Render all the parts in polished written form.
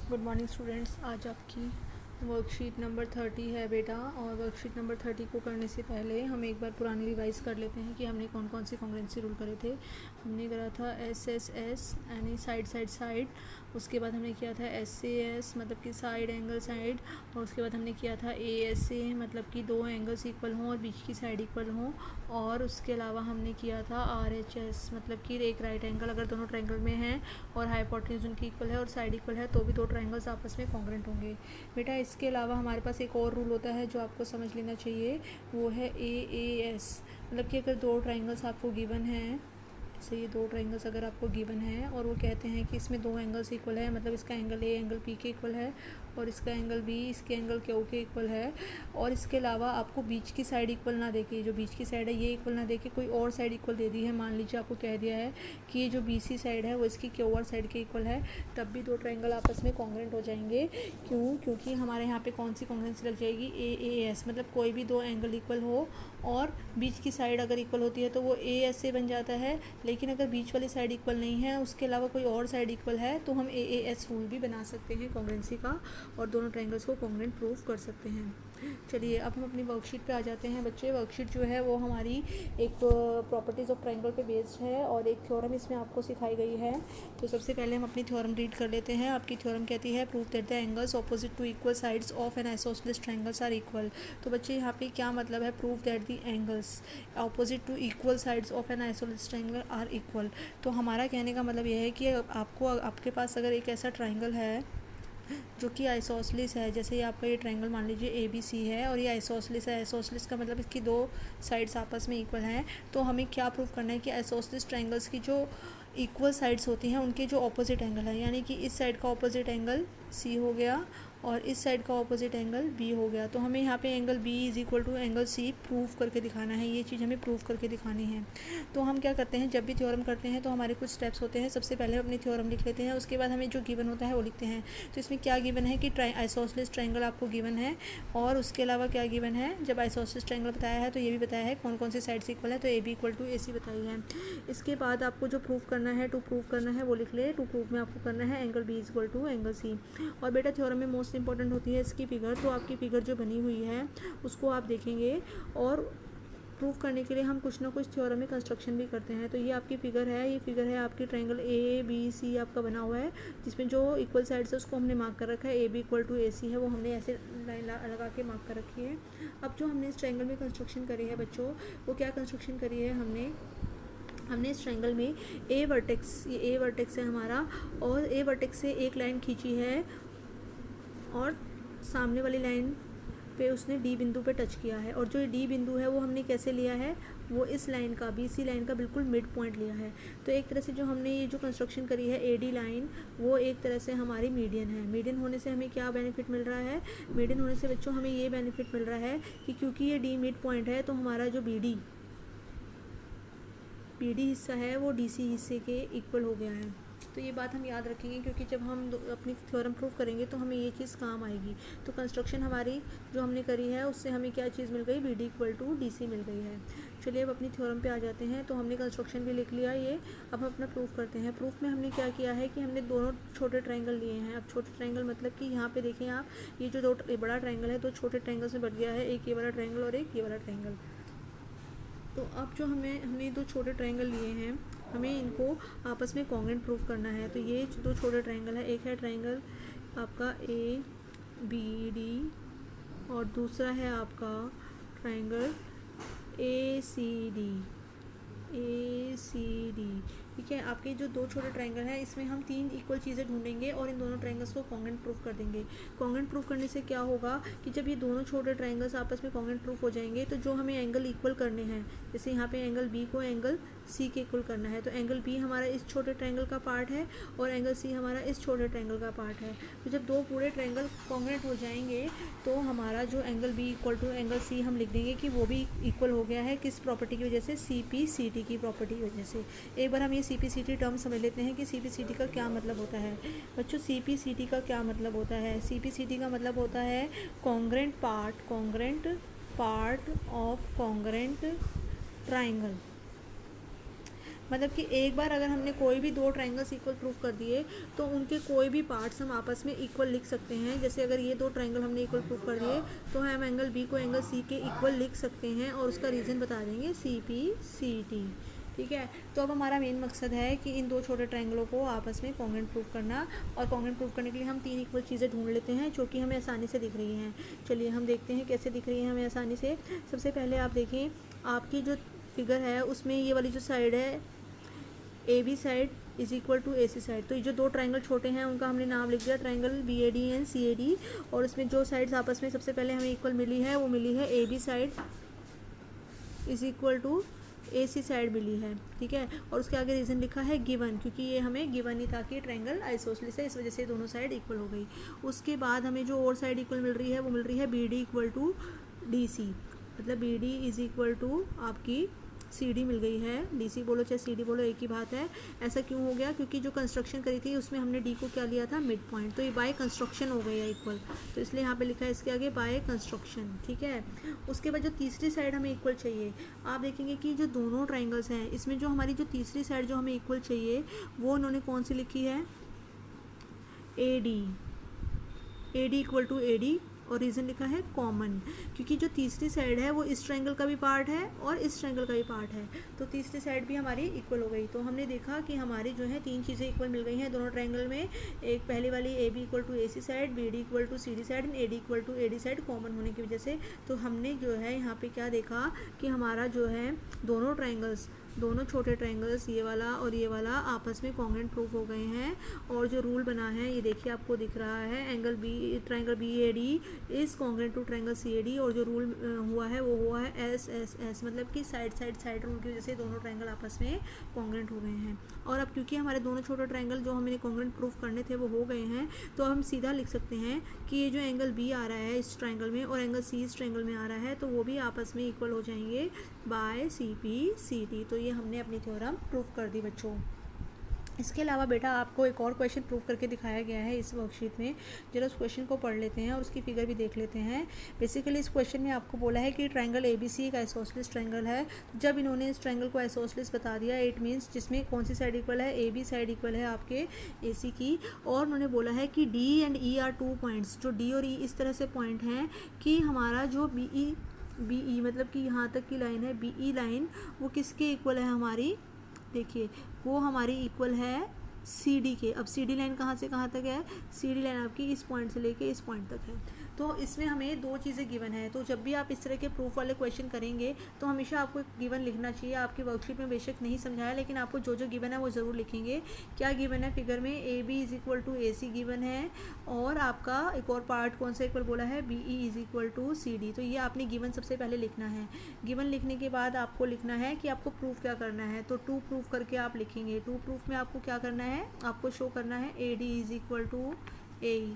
Good morning students. आज आपकी worksheet number 30 है बेटा। और वर्कशीट नंबर 30 को करने से पहले हम एक बार पुरानी रिवाइज कर लेते हैं कि हमने कौन कौन से कॉन्ग्रुएंसी रूल करे थे। हमने करा था एस एस एस यानी साइड साइड साइड। उसके बाद हमने किया था एस सी एस मतलब कि साइड एंगल साइड। और उसके बाद हमने किया था ए एस ए मतलब कि दो एंगल्स इक्वल हों और बीच की साइड इक्वल हों। और उसके अलावा हमने किया था आर एच एस मतलब कि एक राइट एंगल अगर दोनों ट्रायंगल में हैं और हाइपोटेन्यूज उनकी इक्वल है और साइड इक्वल है तो भी दो ट्रायंगल्स आपस में कॉन्ग्रुएंट होंगे बेटा। इसके अलावा हमारे पास एक और रूल होता है जो आपको समझ लेना चाहिए, वो है ए एस मतलब कि अगर दो ट्रायंगल्स आपको गिवन हैं, जैसे ये दो ट्रायंगल्स अगर आपको गिवन है और वो कहते हैं कि इसमें दो एंगल्स इक्वल है, मतलब इसका एंगल ए एंगल पी के इक्वल है और इसका एंगल बी इसके एंगल क्यू के इक्वल है। और इसके अलावा आपको बीच की साइड इक्वल ना देके, जो बीच की साइड है ये इक्वल ना देके कोई और साइड इक्वल दे दी है। मान लीजिए आपको कह दिया है कि ये जो बी सी साइड है वो इसकी क्यू आर साइड के इक्वल है, तब भी दो ट्रायंगल आपस में कॉन्ग्रुएंट हो जाएंगे। क्यों? क्योंकि हमारे यहाँ पे कौन सी कॉन्ग्रुएंसी लग जाएगी, ए एस मतलब कोई भी दो एंगल इक्वल हो और बीच की साइड अगर इक्वल होती है तो वो ए एस से बन जाता है। लेकिन अगर बीच वाली साइड इक्वल नहीं है, उसके अलावा कोई और साइड इक्वल है, तो हम ए एस रूल भी बना सकते हैं कॉन्ग्रुएंसी का और दोनों ट्रायंगल्स को कॉन्ग्रुएंट प्रूव कर सकते हैं। चलिए अब हम अपनी वर्कशीट पे आ जाते हैं बच्चे। वर्कशीट जो है वो हमारी एक प्रॉपर्टीज़ ऑफ ट्रायंगल पे बेस्ड है और एक थ्योरम इसमें आपको सिखाई गई है। तो सबसे पहले हम अपनी थ्योरम रीड कर लेते हैं। आपकी थ्योरम कहती है prove that the angles opposite to equal sides of an isosceles triangles are equal. तो बच्चे यहाँ पे क्या मतलब है, prove that the angles opposite to equal sides of an isosceles triangle are equal. तो हमारा कहने का मतलब यह है कि आपके पास अगर एक ऐसा ट्रायंगल है जो कि आइसोसेलेस है, जैसे ये आपका ये ट्रायंगल मान लीजिए ए बी सी है और ये आइसोसेलेस है। आइसोसेलेस का मतलब इसकी दो साइड्स आपस में इक्वल हैं। तो हमें क्या प्रूव करना है कि आइसोसेलेस ट्रायंगल्स की जो इक्वल साइड्स होती हैं उनके जो ऑपोजिट एंगल है, यानी कि इस साइड का ऑपोजिट एंगल सी हो गया और इस साइड का ऑपोजिट एंगल बी हो गया। तो हमें यहाँ पे angle B is equal to angle C prove करके दिखाना है। ये चीज़ हमें प्रूव करके दिखानी है। तो हम क्या करते हैं, जब भी थ्योरम करते हैं तो हमारे कुछ स्टेप्स होते हैं। सबसे पहले हम अपनी थ्योरम लिख लेते हैं, उसके बाद हमें जो गिवन होता है वो लिखते हैं। तो इसमें क्या गिवन है कि आइसोसेलेस ट्रायंगल आपको गिवन है और उसके अलावा क्या गिवन है, जब आइसोसेलेस ट्रायंगल बताया है तो ये भी बताया है कौन कौन सी साइड्स इक्वल है, तो ए बी इक्वल टू ए सी बताई है। इसके बाद आपको जो प्रूव करना है, टू प्रूव करना है वो लिख ले। टू प्रूव में आपको करना है angle B equal to angle C. और बेटा थ्योरम में मोस्ट इंपॉर्टेंट होती है की फिगर। तो आपकी फिगर जो बनी हुई है उसको आप देखेंगे और प्रूव करने के लिए हम कुछ ना कुछ थ्योरम में कंस्ट्रक्शन भी करते हैं। तो ये आपकी फिगर है, ये फिगर है आपकी ट्रायंगल ए बी सी आपका बना हुआ है, जिसमें जो इक्वल साइड्स है उसको हमने मार्क कर रखा है। A B equal to A सी है, वो हमने ऐसे लाइन लगा के मार्क कर रखी है। अब जो हमने इस ट्रायंगल में कंस्ट्रक्शन करी है बच्चों, वो क्या कंस्ट्रक्शन करी है हमने इस ट्रायंगल में ए वर्टेक्स, ये ए वर्टेक्स है हमारा, और ए वर्टेक्स से एक लाइन खींची है और सामने वाली लाइन पे उसने डी बिंदु पे टच किया है। और जो ये डी बिंदु है वो हमने कैसे लिया है, वो इस लाइन का, बी सी लाइन का बिल्कुल मिड पॉइंट लिया है। तो एक तरह से जो हमने ये जो कंस्ट्रक्शन करी है ए डी लाइन, वो एक तरह से हमारी मीडियन है। मीडियन होने से हमें क्या बेनिफिट मिल रहा है, मीडियन होने से बच्चों हमें ये बेनिफिट मिल रहा है कि क्योंकि ये डी मिड पॉइंट है तो हमारा जो बी डी हिस्सा है वो डी सी हिस्से के इक्वल हो गया है। तो ये बात हम याद रखेंगे क्योंकि जब हम अपनी थ्योरम प्रूव करेंगे तो हमें ये चीज़ काम आएगी। तो कंस्ट्रक्शन हमारी जो हमने करी है उससे हमें क्या चीज़ मिल गई, B D equal to D C मिल गई है। चलिए अब अपनी थ्योरम पे आ जाते हैं। तो हमने कंस्ट्रक्शन भी लिख लिया ये, अब हम अपना प्रूफ करते हैं। प्रूफ में हमने क्या किया है कि हमने दोनों छोटे ट्रायंगल लिए हैं। अब छोटे ट्रायंगल मतलब कि यहाँ पे देखें आप, ये जो दो बड़ा ट्रायंगल है दो छोटे ट्रायंगल्स में बट गया है, एक ये वाला ट्रायंगल और एक ये वाला ट्रायंगल। तो अब जो हमने दो छोटे ट्रायंगल लिए हैं, हमें इनको आपस में कॉन्ग्रुएंट प्रूव करना है। तो ये दो छोटे ट्रायंगल है, एक है ट्रायंगल आपका ए बी डी और दूसरा है आपका ट्रायंगल ए सी डी। ठीक है, आपके जो दो छोटे ट्रायंगल हैं इसमें हम तीन इक्वल चीज़ें ढूंढेंगे और इन दोनों ट्रायंगल्स को कॉन्ग्रुएंट प्रूफ कर देंगे। कॉन्ग्रुएंट प्रूफ करने से क्या होगा कि जब ये दोनों छोटे ट्रायंगल्स आपस में कॉन्ग्रुएंट प्रूफ हो जाएंगे तो जो हमें एंगल इक्वल करने हैं, जैसे यहाँ पे एंगल बी को एंगल सी के इक्वल करना है, तो एंगल बी हमारा इस छोटे ट्रायंगल का पार्ट है और एंगल सी हमारा इस छोटे ट्रायंगल का पार्ट है। तो जब दो पूरे ट्रायंगल कॉन्ग्रुएंट हो जाएंगे तो हमारा जो angle B equal to angle C हम लिख देंगे कि वो भी इक्वल हो गया है। किस प्रॉपर्टी की वजह से, सी पी सी टी की प्रॉपर्टी की वजह से। एक बार हम ये C P C T term समझ लेते हैं कि सी पी सी टी का क्या मतलब होता है। बच्चों सी पी सी टी का क्या मतलब होता है, सी पी सी टी का मतलब होता है congruent part of congruent triangle. मतलब कि एक बार अगर हमने कोई भी दो ट्रायंगल्स इक्वल प्रूफ कर दिए तो उनके कोई भी पार्ट्स हम आपस में इक्वल लिख सकते हैं। जैसे अगर ये दो ट्रायंगल हमने इक्वल प्रूफ कर दिए तो हम एंगल बी को एंगल सी के इक्वल लिख सकते हैं और उसका रीज़न बता देंगे सी पी सी टी। ठीक है, तो अब हमारा मेन मकसद है कि इन दो छोटे ट्रायंगलों को आपस में कॉन्ग्रुएंट प्रूफ करना। और कॉन्ग्रुएंट प्रूफ करने के लिए हम तीन इक्वल चीज़ें ढूंढ लेते हैं जो कि हमें आसानी से दिख रही हैं। चलिए हम देखते हैं कैसे दिख रही हैं हमें आसानी से। सबसे पहले आप देखें, आपकी जो फिगर है उसमें ये वाली जो साइड है A B side is equal to A C side. तो ये जो दो ट्रायंगल छोटे हैं उनका हमने नाम लिख दिया triangle B A D and C A D. और इसमें जो साइड्स आपस में सबसे पहले हमें इक्वल मिली है वो मिली है A B side is equal to A C side मिली है। ठीक है, और उसके आगे रीज़न लिखा है गिवन, क्योंकि ये हमें गिवन ही था कि ट्रायंगल आइसोसेलेस है, इस वजह से दोनों साइड इक्वल हो गई। उसके बाद हमें जो और साइड इक्वल मिल रही है वो मिल रही है B D equal to D C. मतलब B D is equal to आपकी सी डी मिल गई है। डी सी बोलो चाहे सी डी बोलो एक ही बात है। ऐसा क्यों हो गया? क्योंकि जो कंस्ट्रक्शन करी थी उसमें हमने डी को क्या लिया था? Mid point. तो ये बाय कंस्ट्रक्शन हो गया इक्वल, तो इसलिए यहाँ पे लिखा है इसके आगे बाय कंस्ट्रक्शन। ठीक है, उसके बाद जो तीसरी साइड हमें इक्वल चाहिए, आप देखेंगे कि जो दोनों ट्राइंगल्स हैं इसमें जो हमारी जो तीसरी साइड जो हमें इक्वल चाहिए वो उन्होंने कौन सी लिखी है? A D. A D equal to A D और रीज़न लिखा है कॉमन, क्योंकि जो तीसरी साइड है वो इस ट्रायंगल का भी पार्ट है और इस ट्रायंगल का भी पार्ट है, तो तीसरी साइड भी हमारी इक्वल हो गई। तो हमने देखा कि हमारी जो है तीन चीज़ें इक्वल मिल गई हैं दोनों ट्रायंगल में। एक पहली वाली A B equal to A C side, B D equal to C D side and A D equal to A D side common होने की वजह से। तो हमने जो है यहाँ पे क्या देखा कि हमारा जो है दोनों ट्रायंगल्स, दोनों छोटे ट्रायंगल्स ये वाला और ये वाला आपस में कॉन्ग्रुएंट प्रूफ हो गए हैं। और जो रूल बना है ये देखिए आपको दिख रहा है, angle B triangle B A D is congruent to triangle C A D. और जो रूल हुआ है वो हुआ है एस एस एस, मतलब कि साइड रूल की वजह से दोनों ट्रायंगल आपस में कॉन्ग्रुएंट हो गए हैं। और अब क्योंकि हमारे दोनों छोटे ट्रायंगल जो हमें कॉन्ग्रुएंट प्रूफ करने थे वो हो गए हैं, तो हम सीधा लिख सकते हैं कि ये जो एंगल बी आ रहा है इस ट्रायंगल में और एंगल सी इस ट्रायंगल में आ रहा है तो वो भी आपस में इक्वल हो जाएंगे by C P C T. तो ये हमने अपनी थ्योरम प्रूफ कर दी बच्चों। इसके अलावा बेटा आपको एक और क्वेश्चन प्रूफ करके दिखाया गया है इस वर्कशीट में। जरा उस क्वेश्चन को पढ़ लेते हैं और उसकी फिगर भी देख लेते हैं। बेसिकली इस क्वेश्चन में आपको बोला है कि ट्रायंगल ए बी सी एक आइसोसेलेस ट्रायंगल है। जब इन्होंने इस ट्रायंगल को आइसोसेलेस बता दिया, इट मीन्स जिसमें कौन सी साइड इक्वल है? ए बी साइड इक्वल है आपके ए सी की। और उन्होंने बोला है कि D and E R two points, जो डी और ई इस तरह से पॉइंट हैं कि हमारा जो बी ई मतलब कि यहाँ तक की लाइन है बी ई लाइन, वो किसके इक्वल है हमारी? देखिए वो हमारी इक्वल है सी डी के। अब सी डी लाइन कहाँ से कहाँ तक है? सी डी लाइन आपकी इस पॉइंट से लेके इस पॉइंट तक है। तो इसमें हमें दो चीज़ें गिवन है। तो जब भी आप इस तरह के प्रूफ वाले क्वेश्चन करेंगे तो हमेशा आपको एक गिवन लिखना चाहिए। आपकी वर्कशीट में बेशक नहीं समझाया, लेकिन आपको जो जो गिवन है वो ज़रूर लिखेंगे। क्या गिवन है फिगर में? A B is equal to A C given है, और आपका एक और पार्ट कौन सा इक्वल बोला है? B E is equal to C D. तो ये आपने गिवन सबसे पहले लिखना है। गिवन लिखने के बाद आपको लिखना है कि आपको प्रूफ क्या करना है। तो टू प्रूफ करके आप लिखेंगे। टू प्रूफ में आपको क्या करना है? आपको शो करना है A D is equal to A.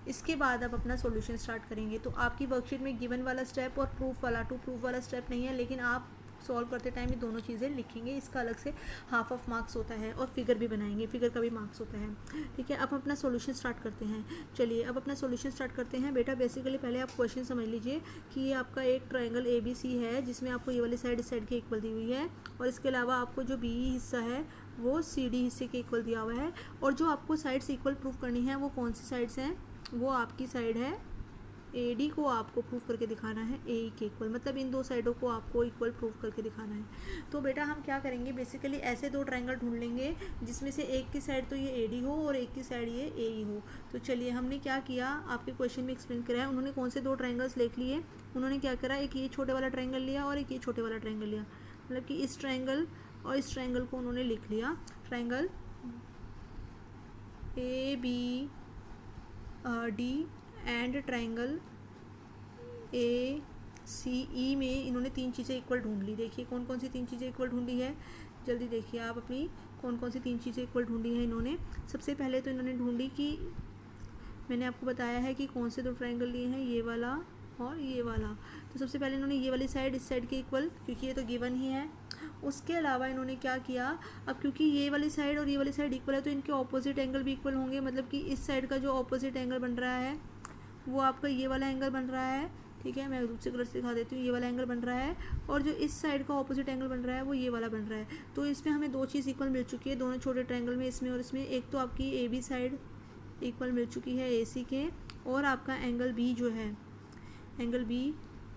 इसके बाद आप अपना सॉल्यूशन स्टार्ट करेंगे। तो आपकी वर्कशीट में गिवन वाला स्टेप और प्रूफ वाला, टू प्रूफ वाला स्टेप नहीं है, लेकिन आप सॉल्व करते टाइम ये दोनों चीज़ें लिखेंगे। इसका अलग से हाफ ऑफ मार्क्स होता है और फिगर भी बनाएंगे, फिगर का भी मार्क्स होता है। ठीक है, अब अपना सॉल्यूशन स्टार्ट करते हैं। चलिए अब अपना सॉल्यूशन स्टार्ट करते हैं। बेटा बेसिकली पहले आप क्वेश्चन समझ लीजिए कि ये आपका एक ट्रायंगल ए बी सी है जिसमें आपको ये वाली साइड इस साइड के इक्वल दी हुई है, और इसके अलावा आपको जो बी हिस्सा है वो सी डी हिस्से के इक्वल दिया हुआ है। और जो आपको साइड्स इक्वल प्रूफ करनी है वो कौन सी साइड्स हैं? वो आपकी साइड है ए डी को आपको प्रूफ करके दिखाना है ए के इक्वल, मतलब इन दो साइडों को आपको इक्वल प्रूफ करके दिखाना है। तो बेटा हम क्या करेंगे? बेसिकली ऐसे दो ट्रायंगल ढूंढ लेंगे जिसमें से एक की साइड तो ये ए डी हो और एक की साइड ये ए ई हो। तो चलिए हमने क्या किया, आपके क्वेश्चन में एक्सप्लेन करा है। उन्होंने कौन से दो ट्रायंगल्स लिख लिए? उन्होंने क्या करा, एक ये छोटे वाला ट्रायंगल लिया और एक ये छोटे वाला ट्रायंगल लिया, मतलब कि इस ट्रायंगल और इस ट्रायंगल को उन्होंने लिख लिया। Triangle A B D and triangle A C E में इन्होंने तीन चीज़ें इक्वल ढूंढ ली। देखिए कौन कौन सी तीन चीज़ें इक्वल ढूंढी है, जल्दी देखिए आप अपनी कौन कौन सी तीन चीज़ें इक्वल ढूंढी हैं इन्होंने। सबसे पहले तो इन्होंने ढूंढी कि मैंने आपको बताया है कि कौन से दो ट्रायंगल लिए हैं, ये वाला और ये वाला। तो सबसे पहले इन्होंने ये वाली साइड इस साइड के इक्वल, क्योंकि ये तो गिवन ही है। उसके अलावा इन्होंने क्या किया, अब क्योंकि ये वाली साइड और ये वाली साइड इक्वल है तो इनके ऑपोजिट एंगल भी इक्वल होंगे, मतलब कि इस साइड का जो ऑपोजिट एंगल बन रहा है वो आपका ये वाला एंगल बन रहा है ठीक है, मैं दूसरे कलर से दिखा देती हूँ। ये वाला एंगल बन रहा है और जो इस साइड का ऑपोजिट एंगल बन रहा है वो ये वाला बन रहा है। तो इसमें हमें दो चीज़ इक्वल मिल चुकी है दोनों छोटे ट्रायंगल में, इसमें और इसमें। एक तो आपकी ए बी साइड इक्वल मिल चुकी है ए सी के, और आपका एंगल बी जो है, एंगल बी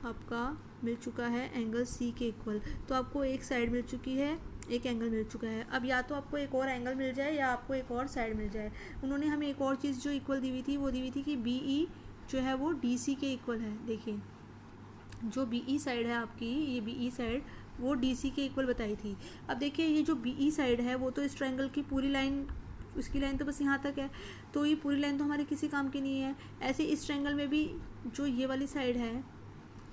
आपका मिल चुका है एंगल सी के इक्वल। तो आपको एक साइड मिल चुकी है, एक एंगल मिल चुका है। अब या तो आपको एक और एंगल मिल जाए या आपको एक और साइड मिल जाए। उन्होंने हमें एक और चीज़ जो इक्वल दी हुई थी वो दी हुई थी कि बी ई जो है वो डी सी के इक्वल है। देखिए जो बी ई साइड है आपकी, ये बी ई साइड वो डी सी के इक्वल बताई थी। अब देखिए ये जो बी ई साइड है वो तो इस ट्रायंगल की पूरी लाइन, उसकी लाइन तो बस यहाँ तक है, तो ये पूरी लाइन तो हमारे किसी काम की नहीं है। ऐसे इस ट्रायंगल में भी जो ये वाली साइड है,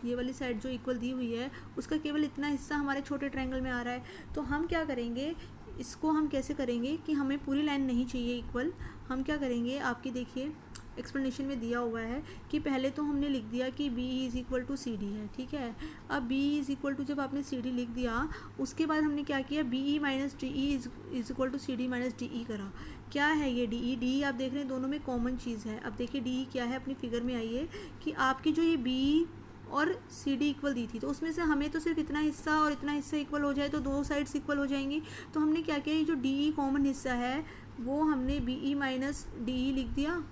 ये वाली साइड जो इक्वल दी हुई है उसका केवल इतना हिस्सा हमारे छोटे ट्रायंगल में आ रहा है। तो हम क्या करेंगे, इसको हम कैसे करेंगे कि हमें पूरी लाइन नहीं चाहिए इक्वल। हम क्या करेंगे, आपकी देखिए एक्सप्लेनेशन में दिया हुआ है कि पहले तो हमने लिख दिया कि B is equal to C D है, ठीक है। अब बी इज़ इक्वल टू जब आपने सी डी लिख दिया, उसके बाद हमने क्या किया, B E minus D E is equal to C D minus D E करा। क्या है ये डी ई? डी ई आप देख रहे हैं दोनों में कॉमन चीज़ है। अब देखिए डी ई क्या है, अपनी फिगर में आइए कि आपकी जो ये बी और सी डी इक्वल दी थी, तो उसमें से हमें तो सिर्फ इतना हिस्सा और इतना हिस्सा इक्वल हो जाए तो दो साइड्स इक्वल हो जाएंगी। तो हमने क्या किया, ये जो डी ई कॉमन हिस्सा है वो हमने B E minus D E लिख दिया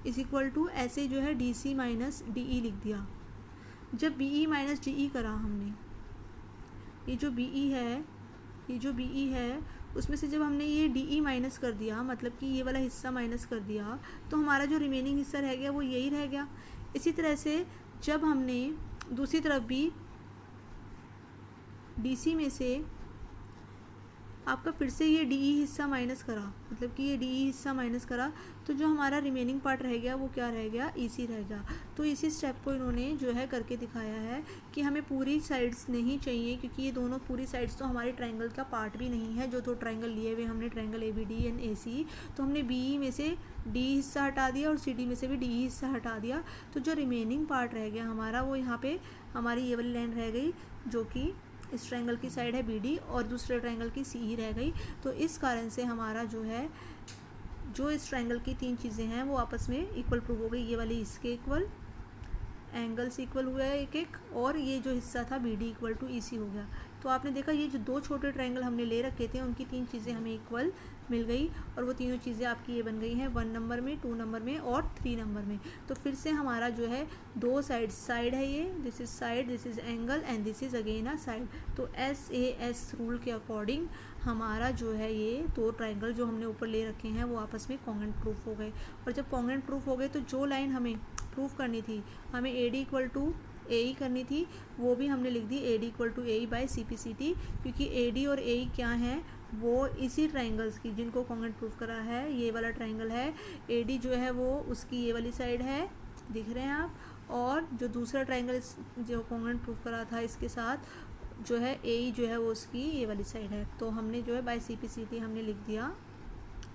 इज इक्वल टू ऐसे जो है D C minus D E लिख दिया। जब B E minus D E करा हमने, ये जो बी ई है, ये जो बी ई है उसमें से जब हमने ये डी ई माइनस कर दिया, मतलब कि ये वाला हिस्सा माइनस कर दिया, तो हमारा जो रिमेनिंग हिस्सा रह गया वो यही रह गया। इसी तरह से जब हमने दूसरी तरफ भी डी सी में से आपका फिर से ये डी ई हिस्सा माइनस करा, मतलब कि ये डी ई हिस्सा माइनस करा, तो जो हमारा रिमेनिंग पार्ट रह गया वो क्या रह गया, ई सी रह गया। तो इसी स्टेप को इन्होंने जो है करके दिखाया है कि हमें पूरी साइड्स नहीं चाहिए, क्योंकि ये दोनों पूरी साइड्स तो हमारे ट्रायंगल का पार्ट भी नहीं है। जो दो ट्रायंगल लिए हुए हमने, triangle A B D and A C, तो हमने बी ई में से डी हिस्सा हटा दिया और सी डी में से भी डी ई हिस्सा हटा दिया। तो जो रिमेनिंग पार्ट रह गया हमारा वो यहाँ पे हमारी ये वाली लाइन रह गई, जो कि इस ट्रायंगल की साइड है बी डी और दूसरे ट्रायंगल की सी ई रह गई। तो इस कारण से हमारा जो है, जो इस ट्रायंगल की तीन चीज़ें हैं वो आपस में इक्वल प्रूव हो गई। ये वाली इसके इक्वल, एंगल्स इक्वल हुआ है एक एक, और ये जो हिस्सा था बी डी इक्वल टू ई सी हो गया। तो आपने देखा ये जो दो छोटे ट्रायंगल हमने ले रखे थे उनकी तीन चीज़ें हमें इक्वल मिल गई, और वो तीनों चीज़ें आपकी ये बन गई हैं 1 नंबर में, 2 नंबर में और 3 नंबर में। तो फिर से हमारा जो है दो साइड है, ये this is side, this is angle and this is again a side. तो एस ए एस रूल के अकॉर्डिंग हमारा जो है ये दो ट्रायंगल जो हमने ऊपर ले रखे हैं वो आपस में कॉन्ग्रुएंट प्रूफ हो गए। और जब कॉन्ग्रुएंट प्रूफ हो गए तो जो लाइन हमें प्रूफ करनी थी, हमें A D equal to A E करनी थी, वो भी हमने लिख दी A D equal to A E by C P C T, क्योंकि ए डी और ए ई क्या हैं, वो इसी ट्रायंगल्स की जिनको कॉन्ग्रुएंट प्रूफ करा है। ये वाला ट्रायंगल है, ए डी जो है वो उसकी ये वाली साइड है, दिख रहे हैं आप, और जो दूसरा ट्रायंगल जो कॉन्ग्रुएंट प्रूफ करा था इसके साथ जो है ए ई जो है वो उसकी ये वाली साइड है। तो हमने जो है by C P C T हमने लिख दिया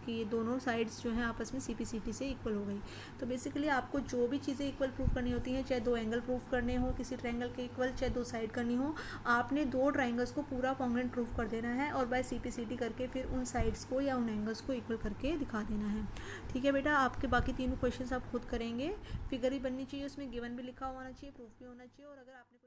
कि ये दोनों साइड्स जो हैं आपस में सी पी सी टी से इक्वल हो गई। तो बेसिकली आपको जो भी चीज़ें इक्वल प्रूफ करनी होती हैं, चाहे दो एंगल प्रूफ करने हो किसी ट्रायंगल के इक्वल, चाहे दो साइड करनी हो, आपने दो ट्रायंगल्स को पूरा कॉन्ग्रुएंट प्रूफ कर देना है और by C P C T करके फिर उन साइड्स को या उन एंगल्स को इक्वल करके दिखा देना है। ठीक है बेटा, आपके बाकी तीनों क्वेश्चन आप खुद करेंगे। फिगर भी बननी चाहिए, उसमें गिवन भी लिखा होना चाहिए, प्रूफ भी होना चाहिए, और अगर आपने